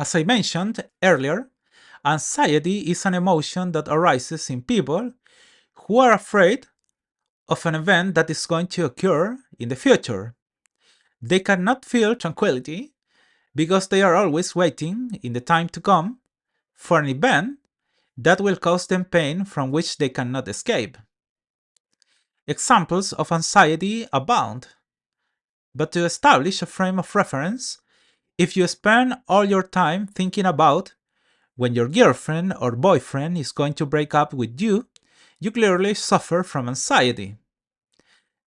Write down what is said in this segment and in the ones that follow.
As I mentioned earlier, anxiety is an emotion that arises in people who are afraid of an event that is going to occur in the future. They cannot feel tranquility because they are always waiting in the time to come for an event that will cause them pain from which they cannot escape. Examples of anxiety abound, but to establish a frame of reference, if you spend all your time thinking about when your girlfriend or boyfriend is going to break up with you, you clearly suffer from anxiety.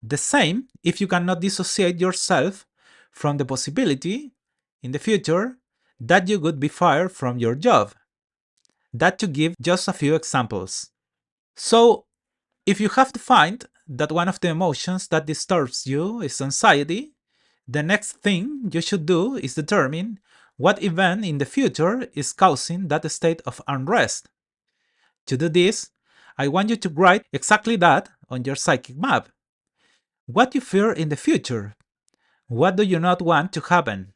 The same if you cannot dissociate yourself from the possibility in the future that you could be fired from your job. That to give just a few examples. So, if you have to find that one of the emotions that disturbs you is anxiety, the next thing you should do is determine what event in the future is causing that state of unrest. To do this, I want you to write exactly that on your psychic map. What you fear in the future? What do you not want to happen?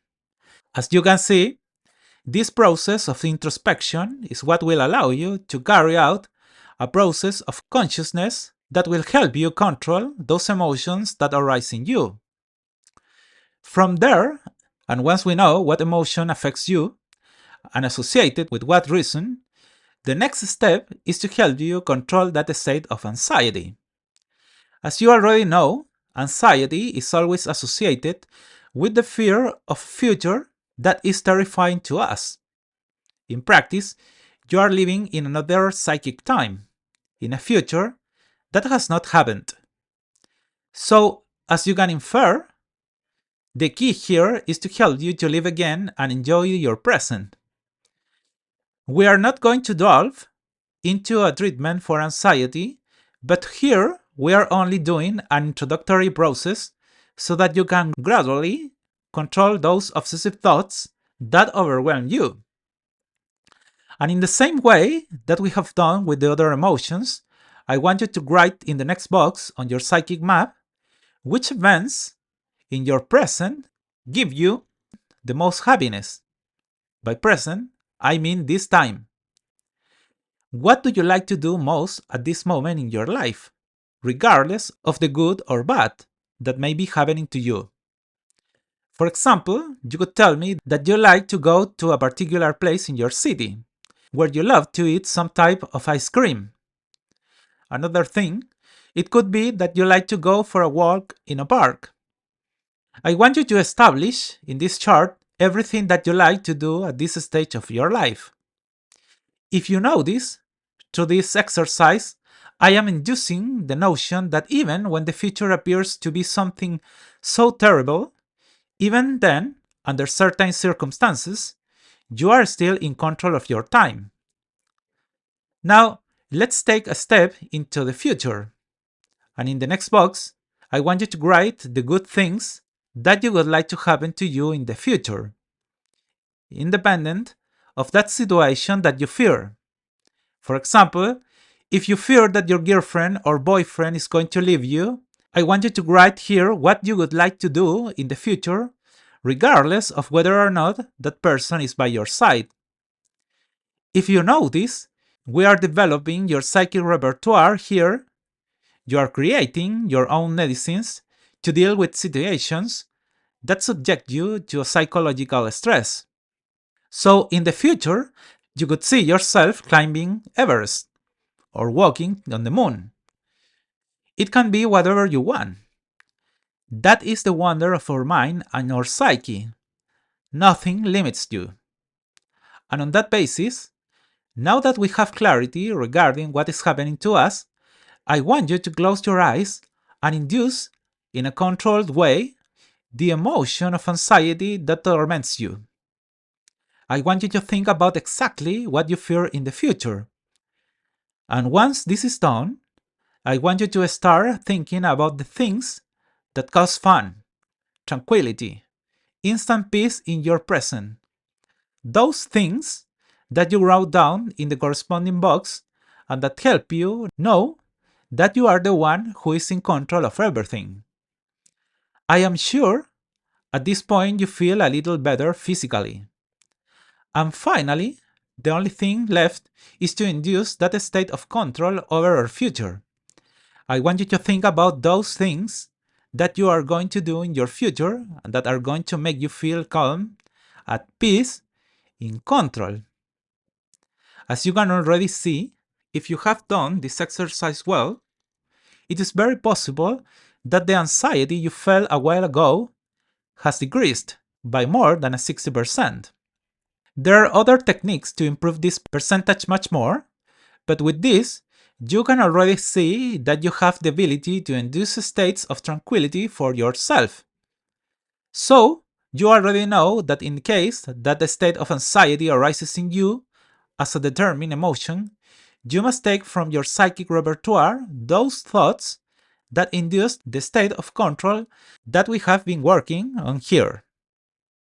As you can see, this process of introspection is what will allow you to carry out a process of consciousness that will help you control those emotions that arise in you. From there, and once we know what emotion affects you and associated with what reason, the next step is to help you control that state of anxiety. As you already know, anxiety is always associated with the fear of a future that is terrifying to us. In practice, you are living in another psychic time, in a future that has not happened. So, as you can infer, the key here is to help you to live again and enjoy your present. We are not going to delve into a treatment for anxiety, but here we are only doing an introductory process so that you can gradually control those obsessive thoughts that overwhelm you. And in the same way that we have done with the other emotions, I want you to write in the next box on your psychic map which events in your present give you the most happiness. By present, I mean this time. What do you like to do most at this moment in your life, regardless of the good or bad that may be happening to you? For example, you could tell me that you like to go to a particular place in your city, where you love to eat some type of ice cream. Another thing, it could be that you like to go for a walk in a park. I want you to establish in this chart everything that you like to do at this stage of your life. If you know this, through this exercise, I am inducing the notion that even when the future appears to be something so terrible, even then, under certain circumstances, you are still in control of your time. Now, let's take a step into the future. And in the next box, I want you to write the good things that you would like to happen to you in the future, independent of that situation that you fear. For example, if you fear that your girlfriend or boyfriend is going to leave you, I want you to write here what you would like to do in the future, regardless of whether or not that person is by your side. If you know this, we are developing your psychic repertoire here. You are creating your own medicines to deal with situations that subject you to a psychological stress. So, in the future, you could see yourself climbing Everest or walking on the moon. It can be whatever you want. That is the wonder of our mind and our psyche. Nothing limits you. And on that basis, now that we have clarity regarding what is happening to us, I want you to close your eyes and induce, in a controlled way, the emotion of anxiety that torments you. I want you to think about exactly what you fear in the future. And once this is done, I want you to start thinking about the things that cause fun, tranquility, instant peace in your present. Those things that you wrote down in the corresponding box and that help you know that you are the one who is in control of everything. I am sure at this point you feel a little better physically. And finally, the only thing left is to induce that state of control over our future. I want you to think about those things that you are going to do in your future and that are going to make you feel calm, at peace, in control. As you can already see, if you have done this exercise well, it is very possible that the anxiety you felt a while ago has decreased by more than 60%. There are other techniques to improve this percentage much more, but with this, you can already see that you have the ability to induce states of tranquility for yourself. So, you already know that in case that the state of anxiety arises in you as a determined emotion, you must take from your psychic repertoire those thoughts that induced the state of control that we have been working on here.